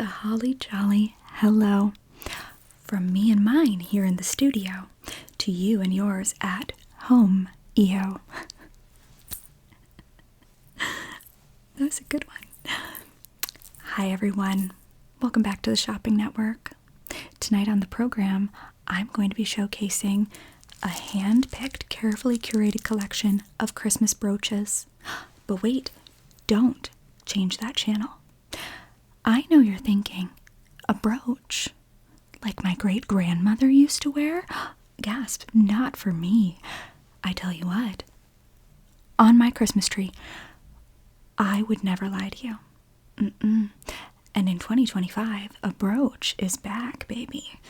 a holly jolly hello from me and mine here in the studio to you and yours at home, EO. That was a good one. Hi everyone, welcome back to the Shopping Network. Tonight on the program, I'm going to be showcasing a hand-picked, carefully curated collection of Christmas brooches. But wait, don't change that channel. I know you're thinking, a brooch? Like my great-grandmother used to wear? Gasp, not for me. I tell you what, on my Christmas tree, I would never lie to you. And in 2025, a brooch is back, baby.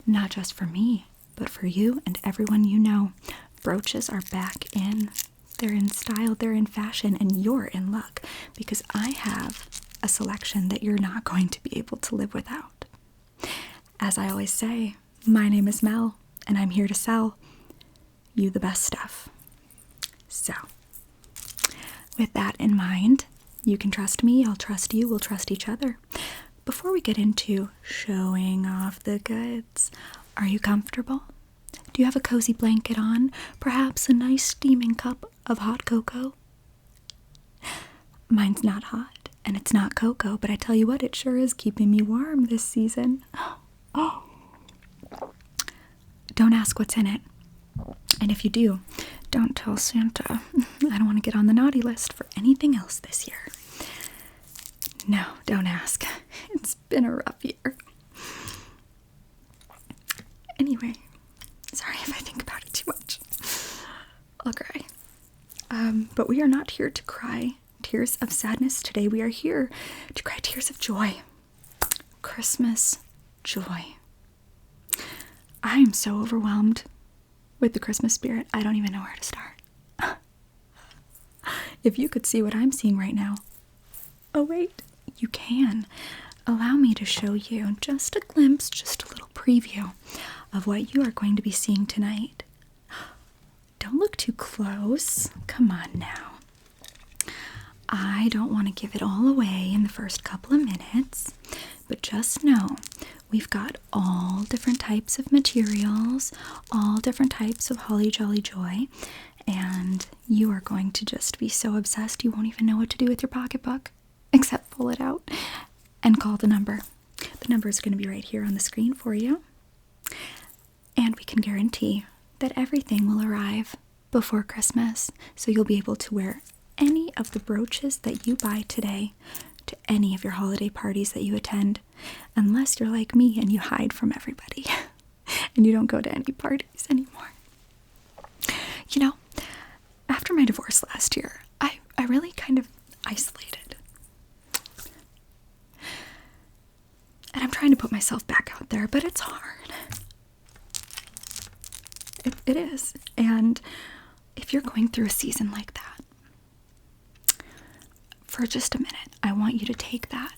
Not just for me, but for you and everyone you know. Brooches are back in. They're in style, they're in fashion, and you're in luck because I have a selection that you're not going to be able to live without. As I always say, my name is Mel, and I'm here to sell you the best stuff. So, with that in mind, you can trust me, I'll trust you, we'll trust each other. Before we get into showing off the goods, are you comfortable? Do you have a cozy blanket on? Perhaps a nice steaming cup of hot cocoa? Mine's not hot, and it's not cocoa, but I tell you what, it sure is keeping me warm this season. Oh. Don't ask what's in it. And if you do, don't tell Santa. I don't want to get on the naughty list for anything else this year. No, don't ask. It's been a rough year. Anyway, sorry if I think about it too much. I'll cry. But we are not here to cry tears of sadness today. We are here to cry tears of joy. Christmas joy. I am so overwhelmed with the Christmas spirit, I don't even know where to start. If you could see what I'm seeing right now. Oh wait, you can. Allow me to show you just a glimpse, just a little preview of what you are going to be seeing tonight. Don't look too close. Come on now. I don't want to give it all away in the first couple of minutes, but just know we've got all different types of materials, all different types of holly jolly joy, and you are going to just be so obsessed you won't even know what to do with your pocketbook, except pull it out and call the number. The number is going to be right here on the screen for you, and we can guarantee that everything will arrive before Christmas, so you'll be able to wear any of the brooches that you buy today to any of your holiday parties that you attend, unless you're like me and you hide from everybody and you don't go to any parties anymore. You know, after my divorce last year, I really kind of isolated. And I'm trying to put myself back out there, but it's hard. It is. And if you're going through a season like that, for just a minute, I want you to take that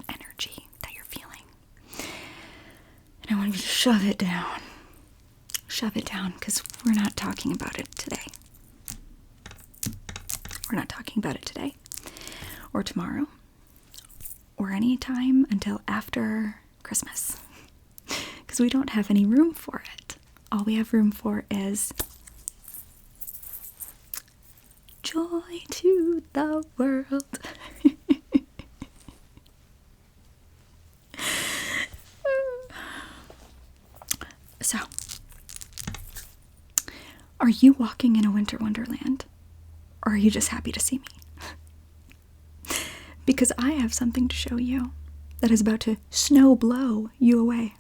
energy that you're feeling, and I want you to shove it down. Shove it down, because we're not talking about it today. We're not talking about it today, or tomorrow, or any time until after Christmas, because we don't have any room for it. All we have room for is joy to the world. So, are you walking in a winter wonderland? Or are you just happy to see me? Because I have something to show you that is about to snow blow you away.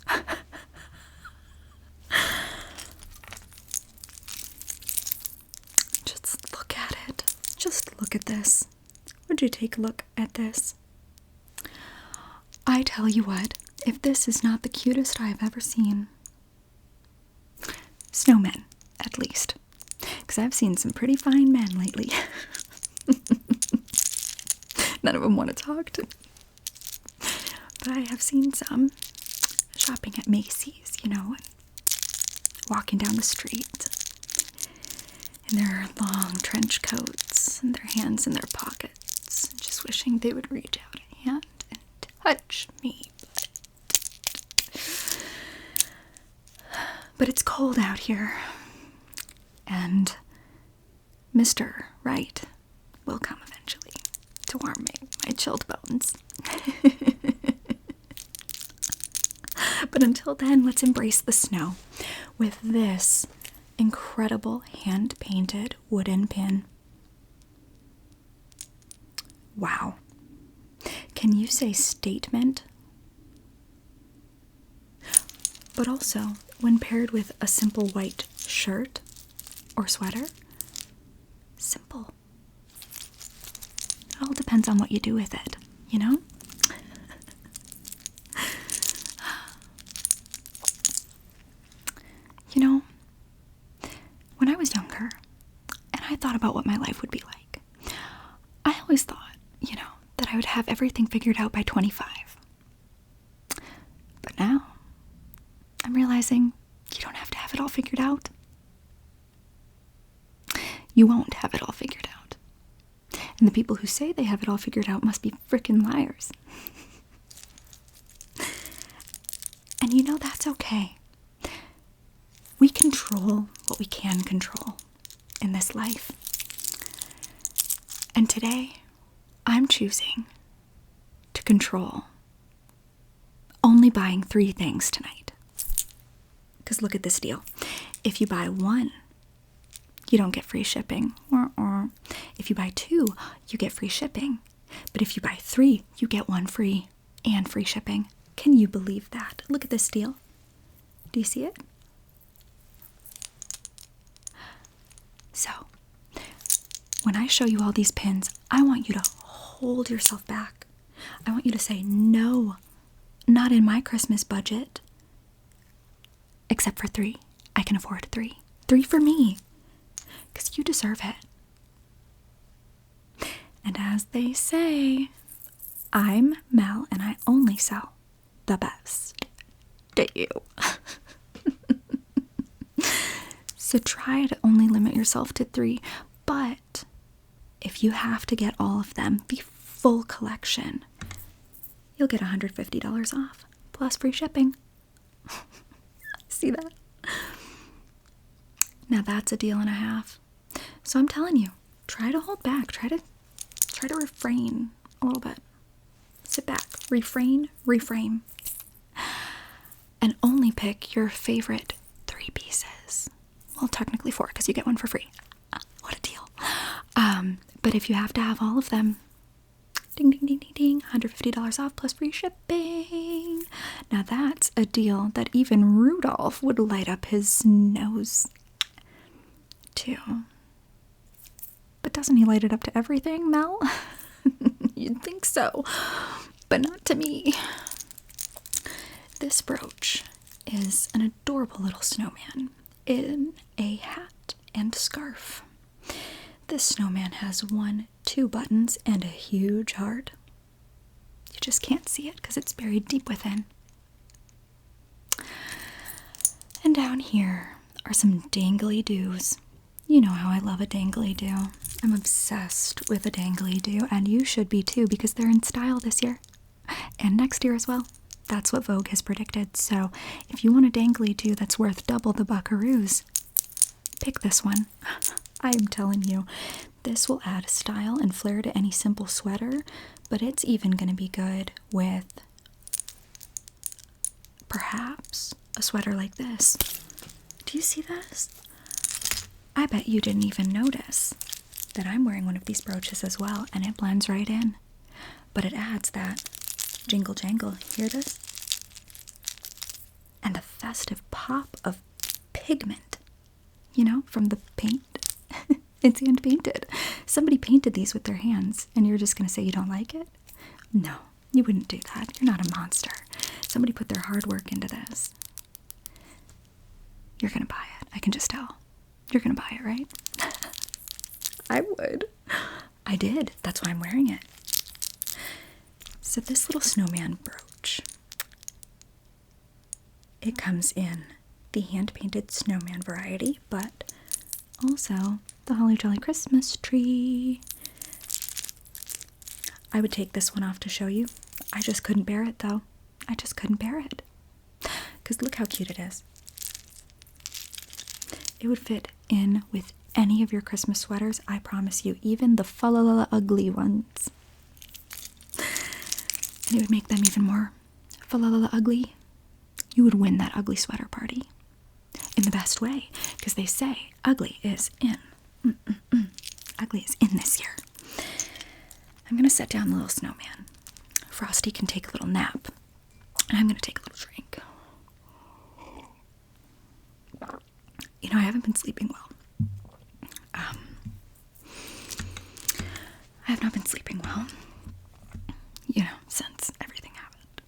Just look at it. Just look at this. Would you take a look at this? I tell you what, if this is not the cutest I have ever seen. Snowmen, at least. Because I've seen some pretty fine men lately. None of them want to talk to me. But I have seen some shopping at Macy's, you know, and walking down the street in their long trench coats and their hands in their pockets, just wishing they would reach out a hand and touch me. But it's cold out here. And Mr. Right will come eventually to warm my chilled bones. But until then, let's embrace the snow with this incredible hand-painted wooden pin. Wow. Can you say statement? But also, when paired with a simple white shirt or sweater, simple. It all depends on what you do with it, you know? You know, when I was younger and I thought about what my life would be like, I always thought, you know, that I would have everything figured out by 25. But now, I'm realizing you don't have to have it all figured out. You won't have it all figured out. And the people who say they have it all figured out must be frickin' liars. And you know, that's okay. We control what we can control in this life. And today, I'm choosing to control only buying 3 things tonight. Because look at this deal. If you buy 1, you don't get free shipping. If you buy 2, you get free shipping. But if you buy 3, you get 1 free and free shipping. Can you believe that? Look at this deal. Do you see it? So, when I show you all these pins, I want you to hold yourself back. I want you to say, no, not in my Christmas budget. Except for 3. I can afford 3. 3 for me. Because you deserve it. And as they say, I'm Mel and I only sell the best to you. So try to only limit yourself to 3, but if you have to get all of them, the full collection, you'll get $150 off, plus free shipping. See that? Now that's a deal and a half. So I'm telling you, try to hold back, try to refrain a little bit. Sit back, refrain, reframe, and only pick your favorite 3 pieces. Well, technically 4, because you get 1 for free. What a deal. But if you have to have all of them, ding, ding, ding, ding, ding, $150 off plus free shipping. Now that's a deal that even Rudolph would light up his nose to. But doesn't he light it up to everything, Mel? You'd think so, but not to me. This brooch is an adorable little snowman in a hat and scarf. This snowman has 2 buttons and a huge heart. You just can't see it because it's buried deep within. And down here are some dangly-doos. You know how I love a dangly-doo. I'm obsessed with a dangly-doo, and you should be too because they're in style this year. And next year as well. That's what Vogue has predicted. So if you want a dangly-doo that's worth double the buckaroos, pick this one. I am telling you, this will add style and flair to any simple sweater, but it's even going to be good with perhaps a sweater like this. Do you see this? I bet you didn't even notice that I'm wearing one of these brooches as well, and it blends right in. But it adds that jingle jangle. Hear this? And the festive pop of pigment, you know, from the paint. It's hand painted. Somebody painted these with their hands, and you're just going to say you don't like it? No, you wouldn't do that. You're not a monster. Somebody put their hard work into this. You're going to buy it. I can just tell. You're going to buy it, right? I would. I did. That's why I'm wearing it. So this little snowman brooch, it comes in the hand-painted snowman variety, but also the Holly Jolly Christmas tree. I would take this one off to show you. I just couldn't bear it, though. I just couldn't bear it. Because look how cute it is. It would fit in with any of your Christmas sweaters, I promise you, even the fa-la-la-la ugly ones. And it would make them even more fa-la-la-la ugly. You would win that ugly sweater party. In the best way, because they say ugly is in. Ugly is in this year. I'm going to set down the little snowman. Frosty can take a little nap. And I'm going to take a little drink. You know, I haven't been sleeping well. I have not been sleeping well, you know, since everything happened.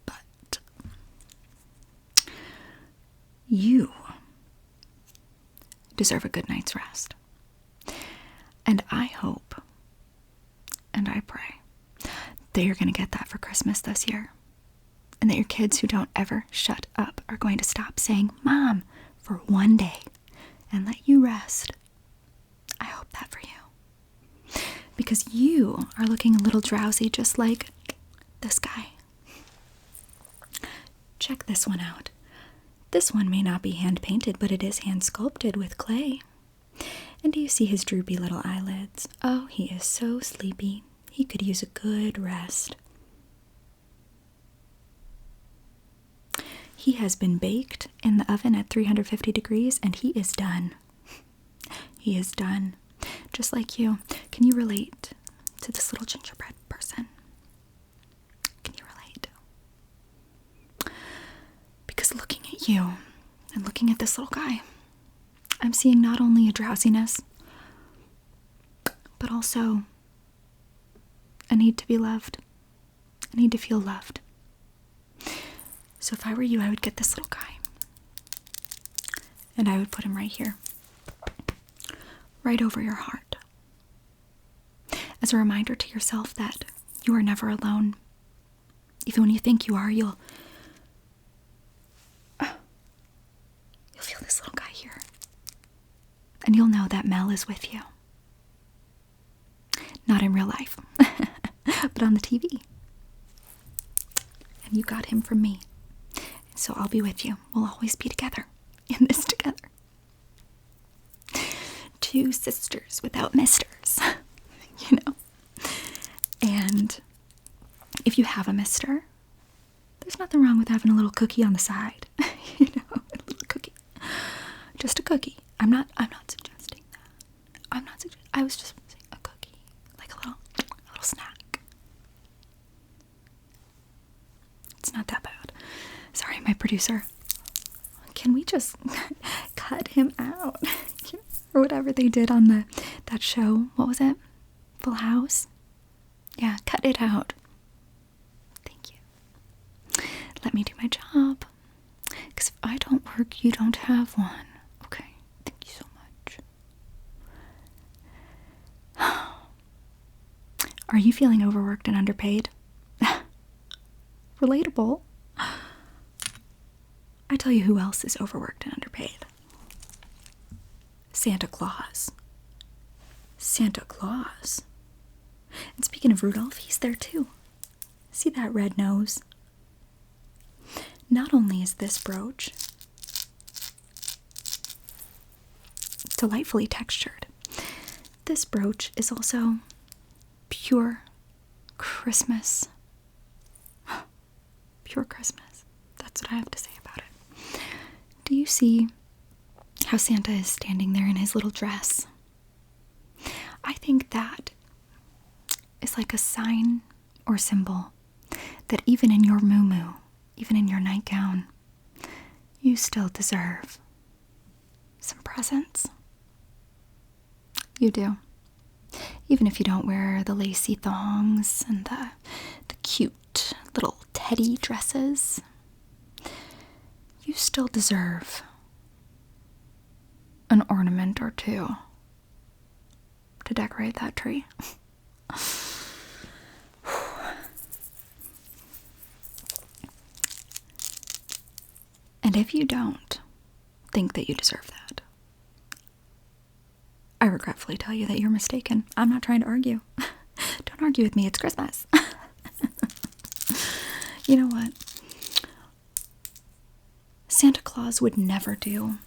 But you deserve a good night's rest. And I hope and I pray that you're going to get that for Christmas this year. And that your kids who don't ever shut up are going to stop saying, Mom, for one day and let you rest. I hope that for you. Because you are looking a little drowsy just like this guy. Check this one out. This one may not be hand painted, but it is hand sculpted with clay. And do you see his droopy little eyelids? Oh, he is so sleepy. He could use a good rest. He has been baked in the oven at 350 degrees and he is done. He is done. Just like you. Can you relate to this little gingerbread person? Can you relate? Because looking at you and looking at this little guy, I'm seeing not only a drowsiness, but also a need to be loved. A need to feel loved. So if I were you, I would get this little guy. And I would put him right here. Right over your heart. As a reminder to yourself that you are never alone. Even when you think you are, you'll feel this little guy here. And you'll know that Mel is with you. Not in real life, but on the TV. And you got him from me. So I'll be with you. We'll always be together. In this together. Two sisters without misters. You know. And if you have a mister, there's nothing wrong with having a little cookie on the side. You know, a little cookie. Just a cookie. I'm not suggesting that. I was just saying a cookie. Like a little snack. It's not that bad. Sorry, my producer. Can we just cut him out? Or whatever they did on that show. What was it? Full House? Yeah, cut it out. Thank you. Let me do my job. Because if I don't work, you don't have one. Okay, thank you so much. Are you feeling overworked and underpaid? Relatable. I tell you who else is overworked and underpaid. Santa Claus. Santa Claus. And speaking of Rudolph, he's there too. See that red nose? Not only is this brooch delightfully textured, this brooch is also pure Christmas. Pure Christmas. That's what I have to say about it. Do you see how Santa is standing there in his little dress? I think that is like a sign or symbol that even in your mumu, even in your nightgown, you still deserve some presents. You do. Even if you don't wear the lacy thongs and the cute little teddy dresses, you still deserve an ornament or two to decorate that tree. And if you don't think that you deserve that, I regretfully tell you that you're mistaken. I'm not trying to argue. Don't argue with me. It's Christmas. You know what? Santa Claus would never do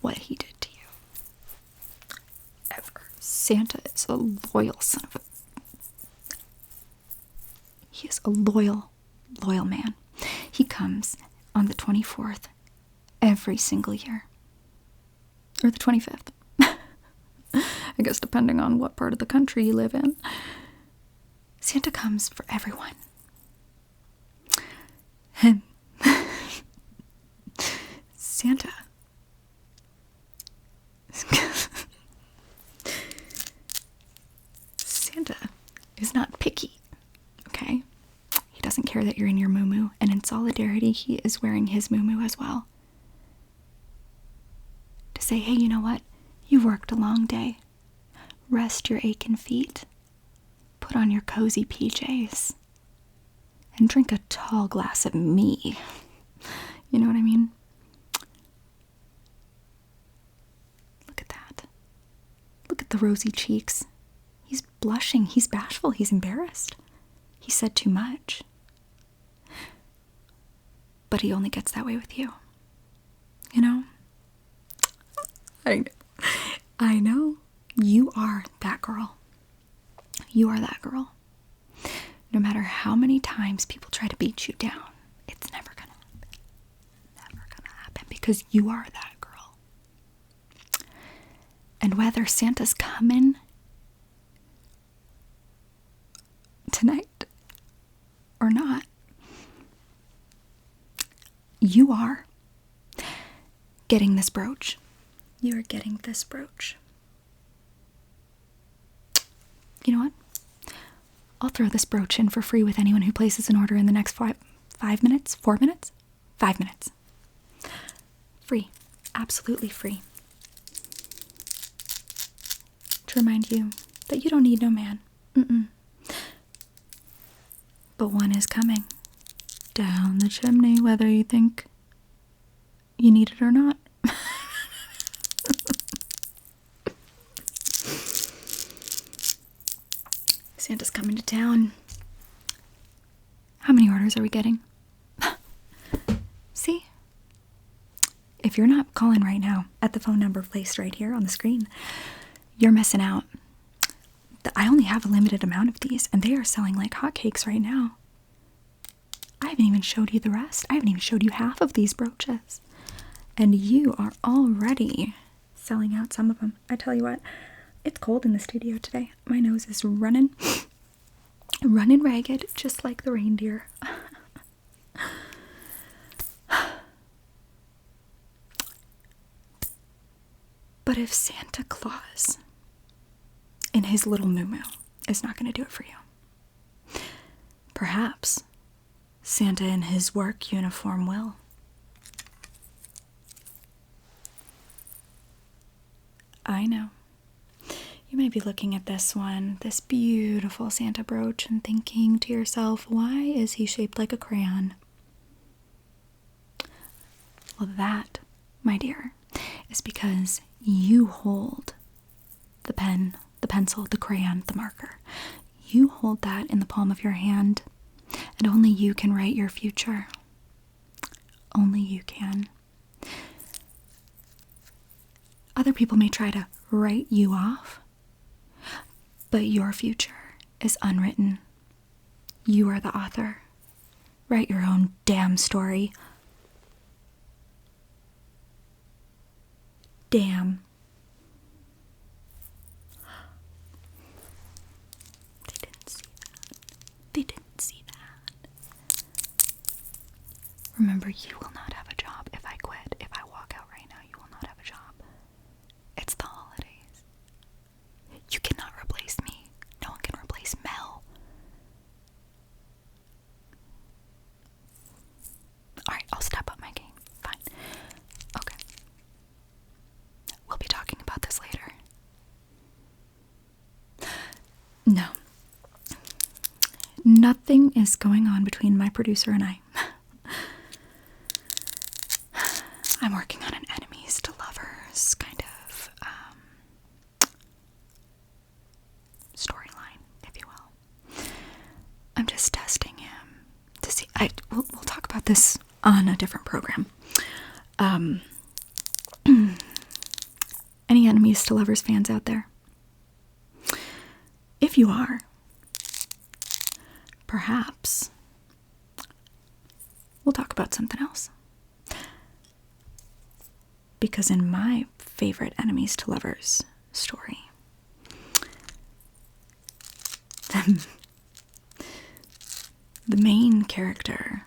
what he did to you. Ever. Santa is a loyal son of a... He is a loyal man. He comes on the 24th every single year. Or the 25th. I guess depending on what part of the country you live in. Santa comes for everyone. And Santa is not picky, okay? He doesn't care that you're in your mumu, and in solidarity, he is wearing his mumu as well. To say, hey, you know what? You've worked a long day. Rest your aching feet. Put on your cozy PJs. And drink a tall glass of me. You know what I mean? Look at that. Look at the rosy cheeks. He's blushing. He's bashful. He's embarrassed. He said too much. But he only gets that way with you. You know? I know. You are that girl. You are that girl. No matter how many times people try to beat you down, it's never gonna happen. Never gonna happen, because you are that girl. And whether Santa's coming tonight or not, you are getting this brooch. You are getting this brooch. You know what? I'll throw this brooch in for free with anyone who places an order in the next 5 minutes? 4 minutes? 5 minutes. Free. Absolutely free. To remind you that you don't need no man. But one is coming. Down the chimney, whether you think you need it or not. Santa's coming to town. How many orders are we getting? See? If you're not calling right now at the phone number placed right here on the screen, you're missing out. I only have a limited amount of these, and they are selling like hotcakes right now. I haven't even showed you the rest. I haven't even showed you half of these brooches. And you are already selling out some of them. I tell you what, it's cold in the studio today. My nose is running ragged, just like the reindeer. But if Santa Claus in his little mumu is not going to do it for you, perhaps Santa in his work uniform will. I know. You may be looking at this one, this beautiful Santa brooch, and thinking to yourself, why is he shaped like a crayon? Well, that, my dear, is because you hold the pen, the pencil, the crayon, the marker. You hold that in the palm of your hand, and only you can write your future. Only you can. Other people may try to write you off, but your future is unwritten. You are the author. Write your own damn story. Damn. They didn't see that. They didn't see that. Remember, you will not have a job if I quit. If I walk out right now, you will not have a job. It's the holidays. You cannot replace me. No one can replace Mel. Alright, I'll step up my game. Fine. Okay. We'll be talking about this later. No. Nothing is going on between my producer and I. I'm working on an enemies to lovers kind of I'm just testing him to see. We'll talk about this on a different program. Any enemies to lovers fans out there? If you are, perhaps we'll talk about something else. Because in my favorite enemies to lovers story, the main character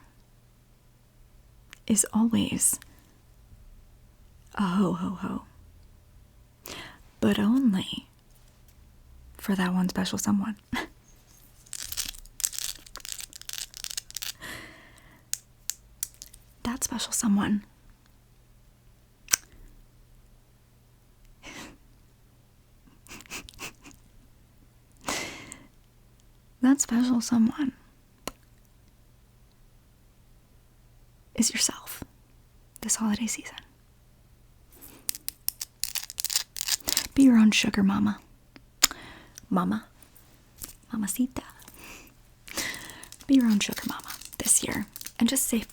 is always a ho-ho-ho. But only for that one special someone. That special someone that special someone is yourself this holiday season. Be your own sugar mama. Mamacita. Be your own sugar mama this year. And just say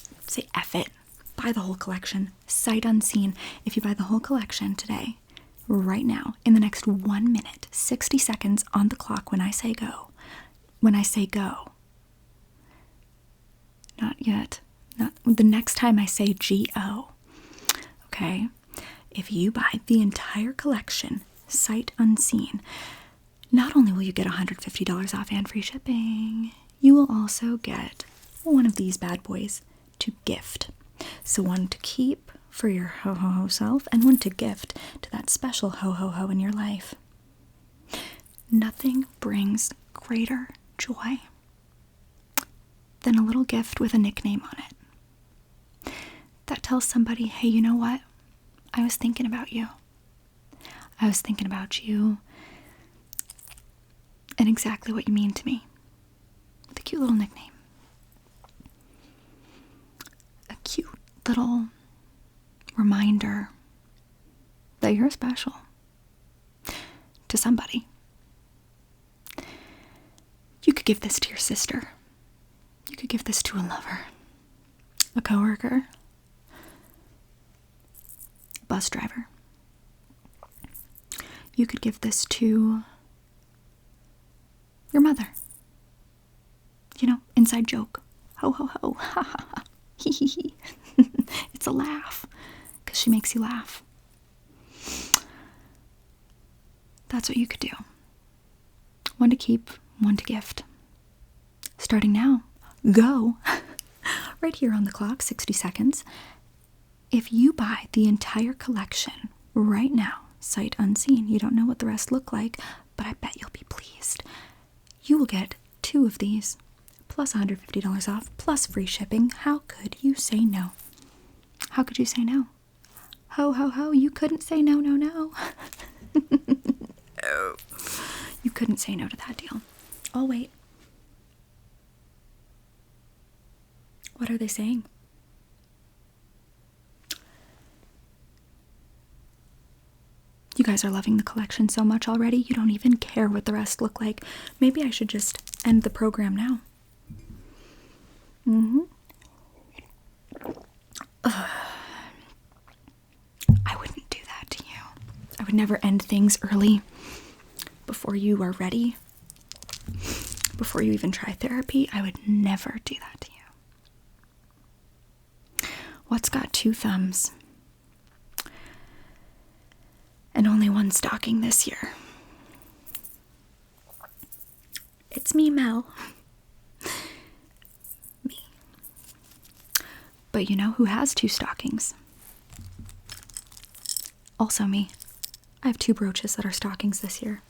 F it. Buy the whole collection. Sight unseen. If you buy the whole collection today, right now, in the next 1 minute, 60 seconds on the clock when I say go. When I say go. Not yet. Not the next time I say G-O. Okay? If you buy the entire collection, sight unseen, not only will you get $150 off and free shipping, you will also get one of these bad boys to gift. So one to keep for your ho-ho-ho self, and one to gift to that special ho-ho-ho in your life. Nothing brings greater joy than a little gift with a nickname on it. That tells somebody, hey, you know what? I was thinking about you. I was thinking about you and exactly what you mean to me. With a cute little nickname. A cute little reminder that you're special to somebody. You could give this to your sister. You could give this to a lover, a coworker, bus driver. You could give this to your mother. You know, inside joke. Ho, ho, ho. Ha, ha, ha. Hee, hee, hee. It's a laugh. Because she makes you laugh. That's what you could do. One to keep, one to gift. Starting now. Go. Right here on the clock, 60 seconds. If you buy the entire collection right now, sight unseen, you don't know what the rest look like, but I bet you'll be pleased. You will get 2 of these, plus $150 off, plus free shipping. How could you say no? How could you say no? Ho, ho, ho, you couldn't say no, no, no. No. You couldn't say no to that deal. I'll wait. What are they saying? You guys are loving the collection so much already, you don't even care what the rest look like. Maybe I should just end the program now. I wouldn't do that to you. I would never end things early before you are ready. Before you even try therapy, I would never do that to you. What's got 2 thumbs? And only 1 stocking this year. It's me, Mel. Me. But you know who has 2 stockings? Also me. I have 2 brooches that are stockings this year.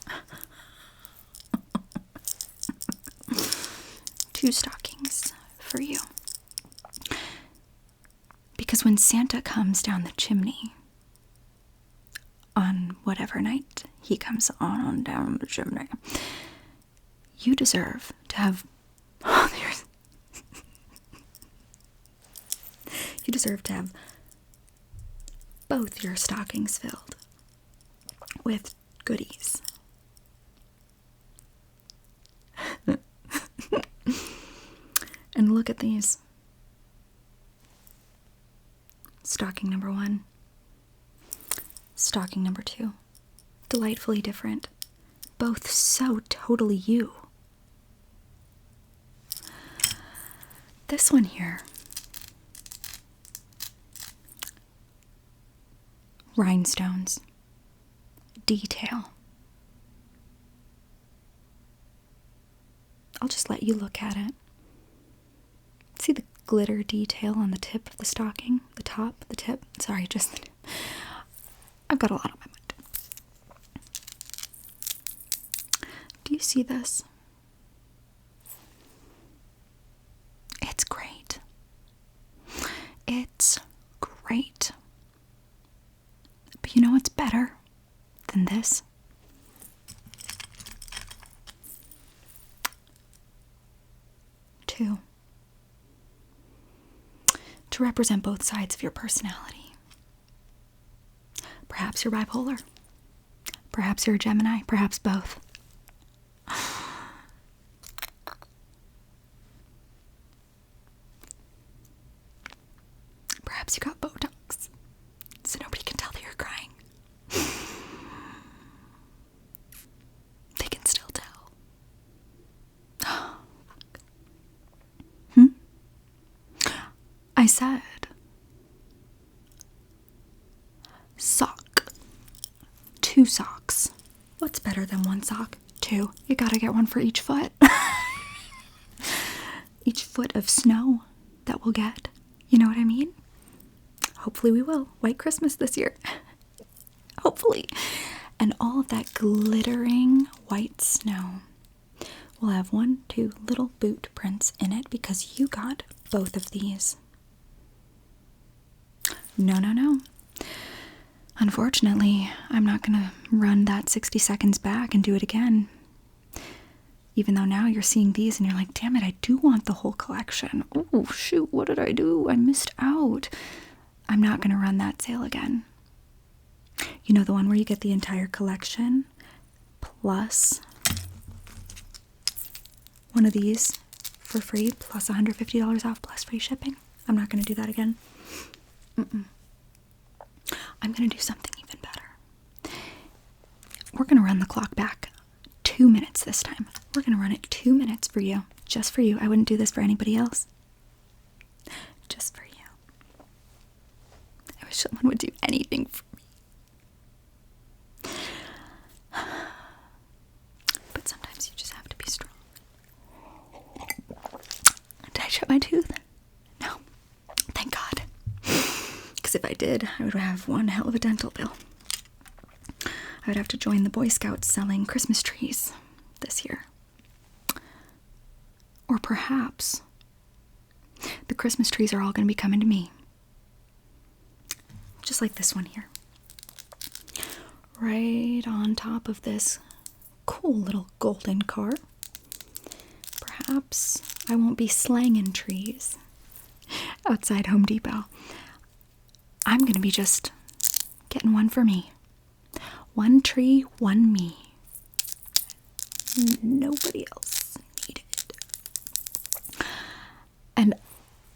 2 stockings for you. Because when Santa comes down the chimney, on whatever night he comes on down the chimney, you deserve to have you deserve to have both your stockings filled with goodies. mean, look at these. Stocking number 1. Stocking number 2. Delightfully different. Both so totally you. This one here. Rhinestones. Detail. I'll just let you look at it. See the glitter detail on the tip of the stocking? The top, the tip? Sorry, just... I've got a lot on my mind. Do you see this? It's great. It's great. But you know what's better than this? Two. To represent both sides of your personality. Perhaps you're bipolar. Perhaps you're a Gemini. Perhaps both. Perhaps you got Botox, so nobody can tell that you're crying. They can still tell. I said sock. 2 socks. What's better than 1 sock? 2. You gotta get one for each foot. Each foot of snow that we'll get. You know what I mean? Hopefully we will. White Christmas this year. Hopefully. And all of that glittering white snow will have 1, 2 little boot prints in it because you got both of these. No, no, no. Unfortunately, I'm not going to run that 60 seconds back and do it again. Even though now you're seeing these and you're like, damn it, I do want the whole collection. Oh, shoot, what did I do? I missed out. I'm not going to run that sale again. You know, the one where you get the entire collection plus one of these for free plus $150 off plus free shipping? I'm not going to do that again. I'm going to do something even better. We're going to run the clock back 2 minutes this time. We're going to run it 2 minutes for you. Just for you. I wouldn't do this for anybody else. Just for you. I wish someone would do anything for me. But sometimes you just have to be strong. Did I chip my tooth? No. Thank God. Because if I did, I would have one hell of a dental bill. I would have to join the Boy Scouts selling Christmas trees this year. Or perhaps the Christmas trees are all going to be coming to me. Just like this one here. Right on top of this cool little golden car. Perhaps I won't be slanging trees outside Home Depot. I'm going to be just getting one for me. 1 tree, 1 me. Nobody else needed. And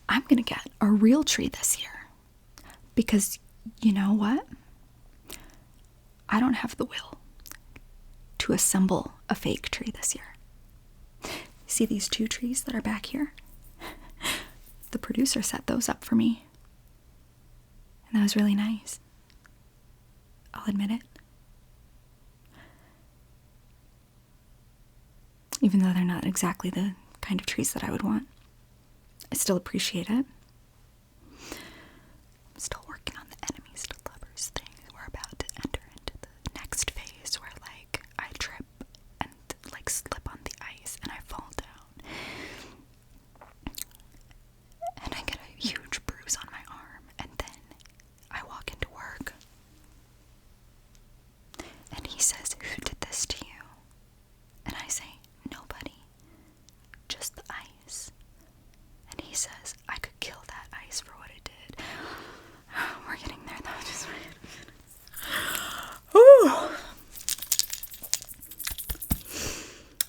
I'm going to get a real tree this year. Because you know what? I don't have the will to assemble a fake tree this year. See these 2 trees that are back here? The producer set those up for me. And that was really nice. I'll admit it. Even though they're not exactly the kind of trees that I would want. I still appreciate it. I'm still working on the enemies to lovers thing. We're about to enter into the next phase where, like, I trip and, like, slip on the ice and I fall down. And I get a huge bruise on my arm. And then I walk into work. And he says, "Who did this to you?" And I say, "Nobody. Just the ice." And he says, "I could kill that ice for what it did." We're getting there though. Just Ooh.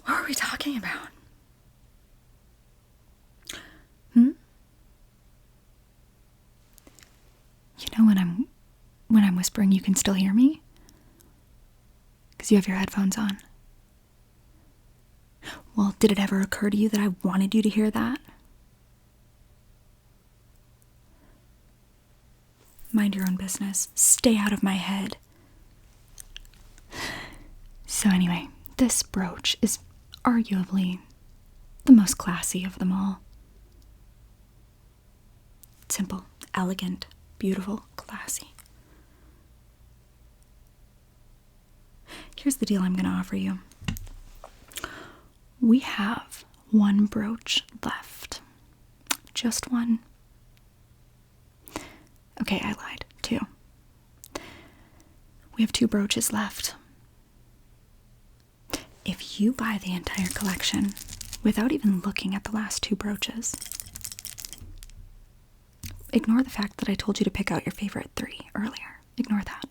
What are we talking about? know when I'm whispering you can still hear me? Because you have your headphones on. Well, did it ever occur to you that I wanted you to hear that? Mind your own business. Stay out of my head. So anyway, this brooch is arguably the most classy of them all. Simple, elegant, beautiful, classy. Here's the deal I'm going to offer you. We have one brooch left. Just one. Okay, I lied. 2. We have 2 brooches left. If you buy the entire collection without even looking at the last 2 brooches, ignore the fact that I told you to pick out your favorite 3 earlier. Ignore that.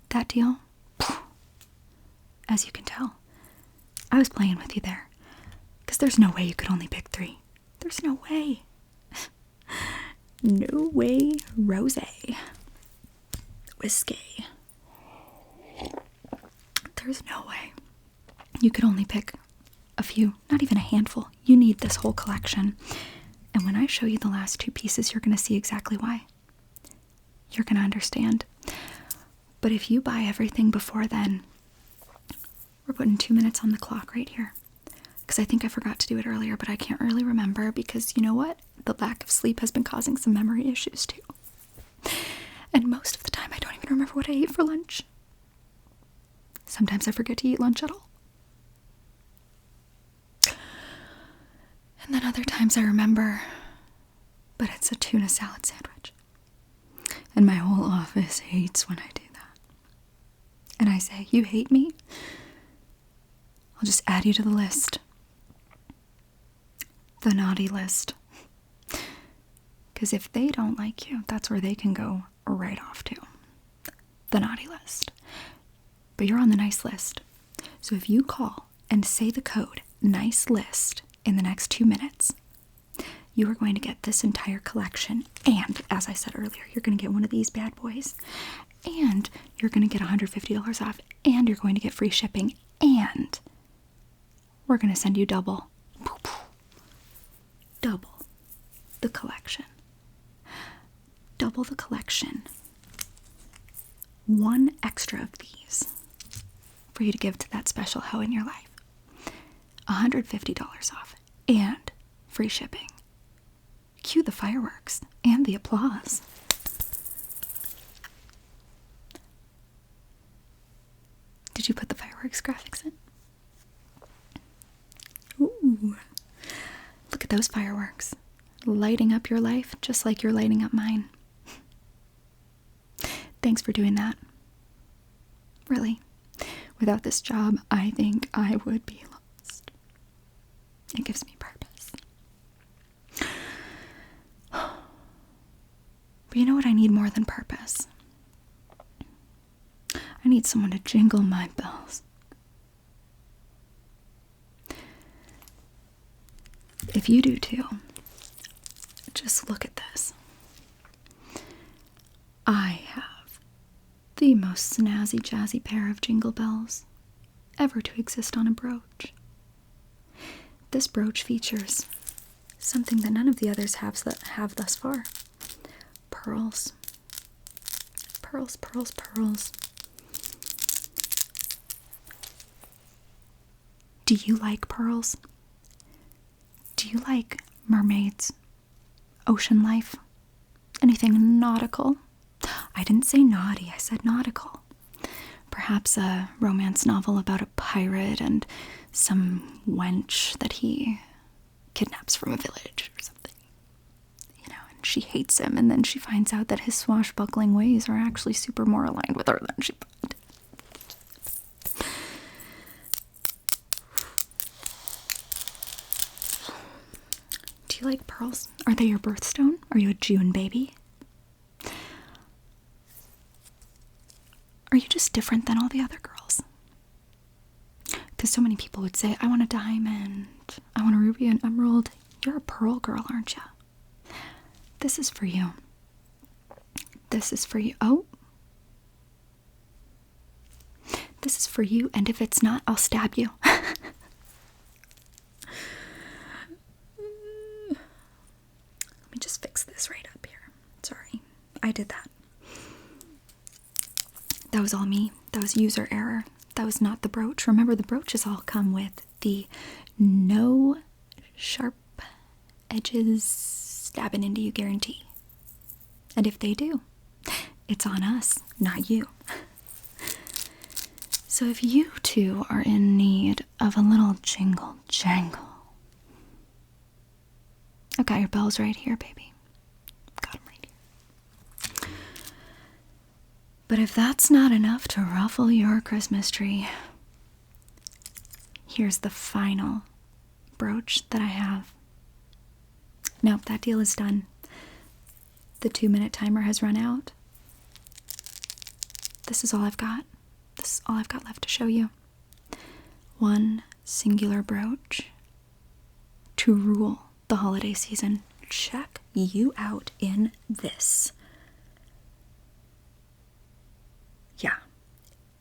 That deal, as you can tell, I was playing with you there. Because there's no way you could only pick 3. There's no way. No way, rosé. Whiskey. There's no way. You could only pick a few, not even a handful. You need this whole collection. And when I show you the last 2 pieces, you're going to see exactly why. You're going to understand. But if you buy everything before then, we're putting 2 minutes on the clock right here. Because I think I forgot to do it earlier, but I can't really remember because you know what? The lack of sleep has been causing some memory issues too. And most of the time I don't even remember what I ate for lunch. Sometimes I forget to eat lunch at all. And then other times I remember, but it's a tuna salad sandwich. And my whole office hates when I do that. And I say, you hate me? I'll just add you to the list. The naughty list. Because if they don't like you, that's where they can go right off to. The naughty list. But you're on the nice list. So if you call and say the code nice list in the next 2 minutes, you are going to get this entire collection. And as I said earlier, you're going to get one of these bad boys. And you're going to get $150 off. And you're going to get free shipping. And we're going to send you double the collection. Double the collection. 1 extra of these for you to give to that special hoe in your life. $150 off and free shipping. Cue the fireworks and the applause. Did you put the fireworks graphics in? Ooh. Look at those fireworks. Lighting up your life just like you're lighting up mine. Thanks for doing that. Really. Without this job, I think I would be lost. It gives me purpose. But you know what I need more than purpose? I need someone to jingle my bells. If you do too, just look at this. I have the most snazzy jazzy pair of jingle bells ever to exist on a brooch. This brooch features something that none of the others have thus far. Pearls. Pearls, pearls, pearls. Do you like pearls? Do you like mermaids? Ocean life? Anything nautical? I didn't say naughty, I said nautical. Perhaps a romance novel about a pirate and some wench that he kidnaps from a village or something. You know, and she hates him, and then she finds out that his swashbuckling ways are actually super more aligned with her than she thought. Do you like pearls? Are they your birthstone? Are you a June baby? Are you just different than all the other girls? Because so many people would say, I want a diamond, I want a ruby and emerald. You're a pearl girl, aren't you? This is for you. This is for you. Oh. This is for you, and if it's not, I'll stab you. Let me just fix this right up here. Sorry, I did that. That was all me. That was user error. That was not the brooch. Remember, the brooches all come with the no sharp edges stabbing into you guarantee. And if they do, it's on us, not you. So if you two are in need of a little jingle jangle, I've got your bells right here, baby. Got them right here. But if that's not enough to ruffle your Christmas tree, here's the final brooch that I have. Nope, that deal is done. The 2-minute timer has run out. This is all I've got. This is all I've got left to show you. One singular brooch to rule the holiday season. Check you out in this. Yeah,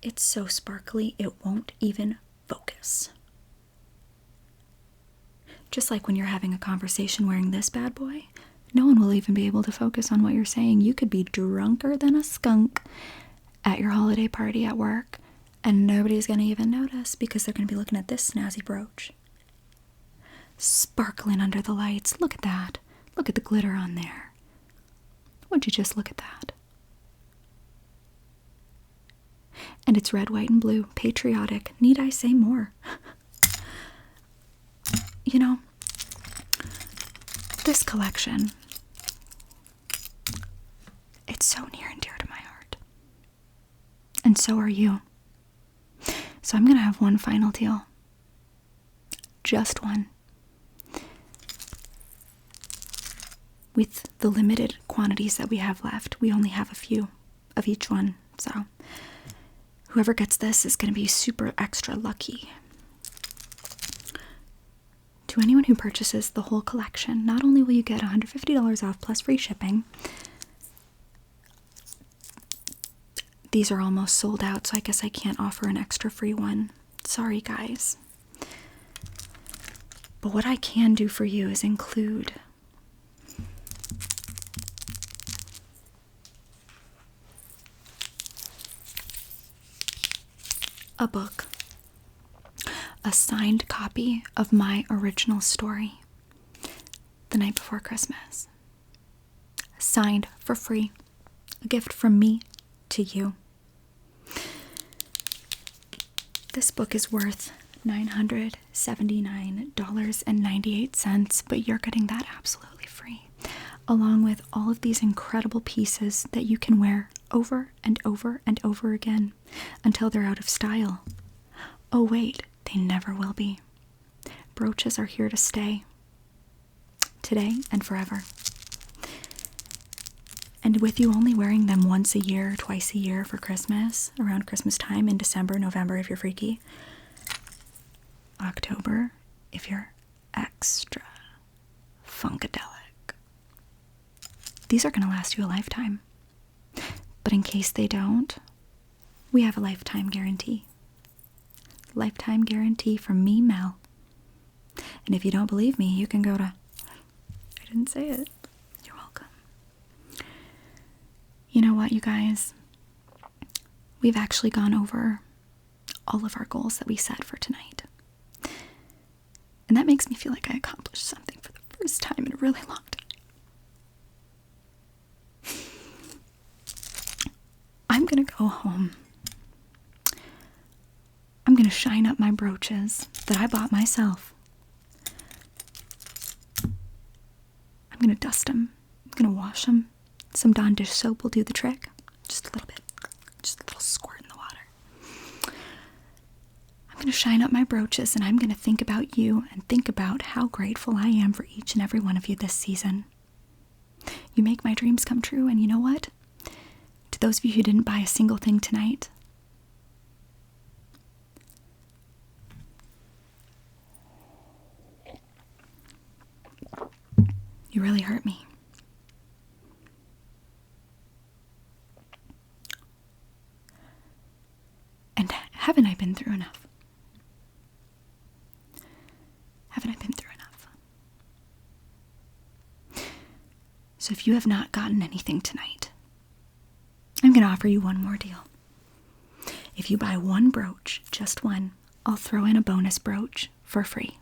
it's so sparkly it won't even focus. Just like when you're having a conversation wearing this bad boy, no one will even be able to focus on what you're saying. You could be drunker than a skunk at your holiday party at work, and nobody's going to even notice because they're going to be looking at this snazzy brooch. Sparkling under the lights. Look at that. Look at the glitter on there. Would you just look at that? And it's red, white, and blue. Patriotic. Need I say more? You know, this collection, it's so near and dear to my heart. And so are you. So I'm going to have one final deal. Just one. With the limited quantities that we have left, we only have a few of each one. So whoever gets this is going to be super extra lucky. To anyone who purchases the whole collection, not only will you get $150 off plus free shipping, these are almost sold out, so I guess I can't offer an extra free one. Sorry, guys. But what I can do for you is include a book, a signed copy of my original story, The Night Before Christmas. Signed for free. A gift from me to you. This book is worth $979.98, but you're getting that absolutely free, along with all of these incredible pieces that you can wear over and over and over again until they're out of style. Oh wait, they never will be. Brooches are here to stay. Today and forever. And with you only wearing them once a year, twice a year for Christmas, around Christmas time, in December, November if you're freaky, October if you're extra funkadelic. These are going to last you a lifetime. But in case they don't, we have a lifetime guarantee. Lifetime guarantee from me, Mel. And if you don't believe me, you can go to... I didn't say it. You're welcome. You know what, you guys? We've actually gone over all of our goals that we set for tonight. And that makes me feel like I accomplished something for the first time in a really long time. I'm gonna go home. I'm gonna shine up my brooches that I bought myself. I'm gonna dust them. I'm gonna wash them. Some Dawn dish soap will do the trick. Just a little bit. Just a little squirt in the water. I'm gonna shine up my brooches, and I'm gonna think about you and think about how grateful I am for each and every one of you this season. You make my dreams come true, and you know what? To those of you who didn't buy a single thing tonight, you really hurt me. Haven't I been through enough? Haven't I been through enough? So if you have not gotten anything tonight, I'm going to offer you one more deal. If you buy one brooch, just one, I'll throw in a bonus brooch for free.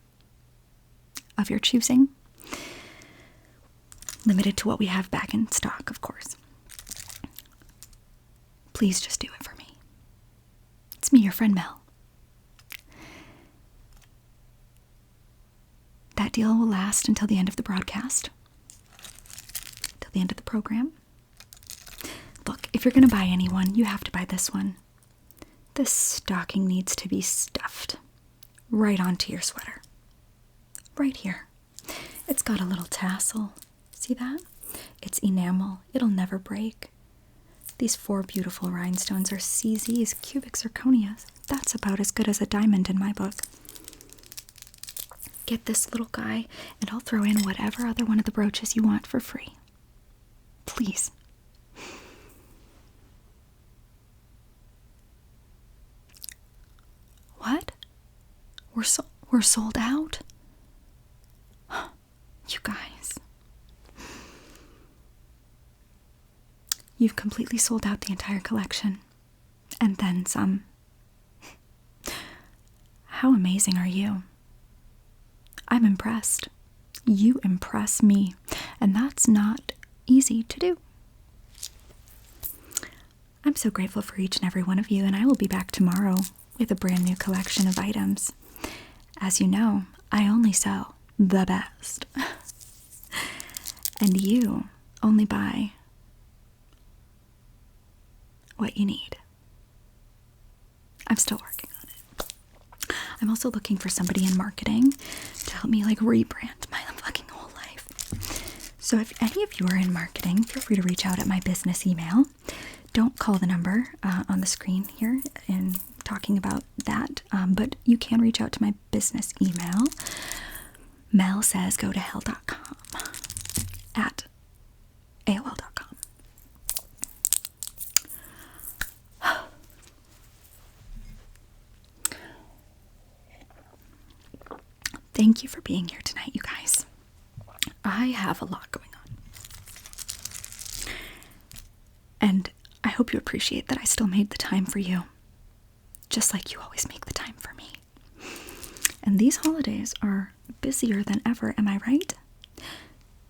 Of your choosing. Limited to what we have back in stock, of course. Please just do it for me. It's me, your friend Mel. That deal will last until the end of the broadcast. Till the end of the program. Look, if you're going to buy any one, you have to buy this one. This stocking needs to be stuffed right onto your sweater. Right here. It's got a little tassel. See that? It's enamel. It'll never break. These 4 beautiful rhinestones are CZs, cubic zirconias. That's about as good as a diamond in my book. Get this little guy, and I'll throw in whatever other one of the brooches you want for free. Please. What? We're sold out? You guys. You've completely sold out the entire collection. And then some. How amazing are you? I'm impressed. You impress me. And that's not easy to do. I'm so grateful for each and every one of you, and I will be back tomorrow with a brand new collection of items. As you know, I only sell the best. And you only buy what you need. I'm still working on it. I'm also looking for somebody in marketing to help me rebrand my fucking whole life. So if any of you are in marketing, feel free to reach out at my business email. Don't call the number on the screen here in talking about that, but you can reach out to my business email. Mel says go to hell.com at AOL.com. Thank you for being here tonight, you guys. I have a lot going on. And I hope you appreciate that I still made the time for you. Just like you always make the time for me. And these holidays are busier than ever, am I right?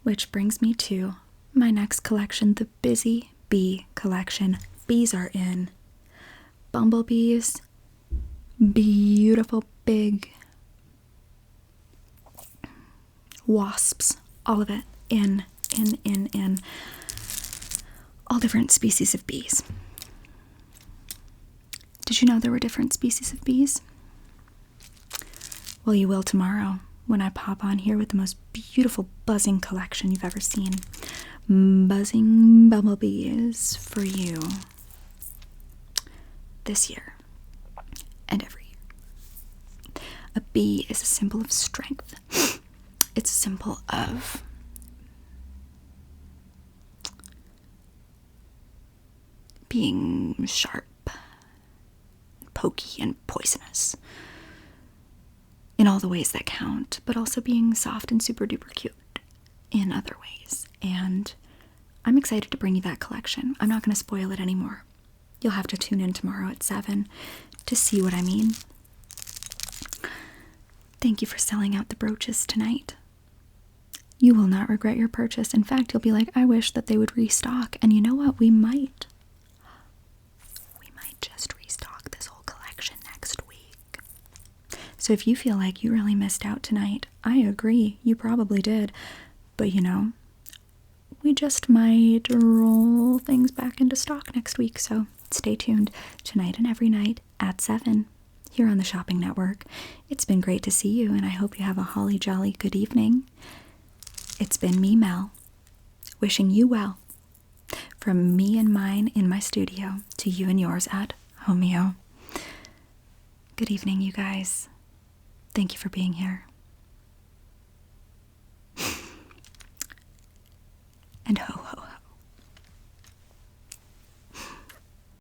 Which brings me to my next collection, the Busy Bee collection. Bees are in. Bumblebees. Beautiful big wasps. All of it in. All different species of bees. Did you know there were different species of bees? Well, you will tomorrow when I pop on here with the most beautiful buzzing collection you've ever seen. Buzzing bumblebees for you this year and every year. A bee is a symbol of strength. It's a symbol of being sharp, pokey, and poisonous in all the ways that count, but also being soft and super duper cute in other ways. And I'm excited to bring you that collection. I'm not going to spoil it anymore. You'll have to tune in tomorrow at 7 to see what I mean. Thank you for selling out the brooches tonight. You will not regret your purchase. In fact, you'll be like, I wish that they would restock. And you know what? We might. We might just restock this whole collection next week. So if you feel like you really missed out tonight, I agree. You probably did. But you know, we just might roll things back into stock next week. So stay tuned tonight and every night at 7 here on the Shopping Network. It's been great to see you, and I hope you have a holly jolly good evening. It's been me, Mel, wishing you well. From me and mine in my studio to you and yours at Homeo. Good evening, you guys. Thank you for being here.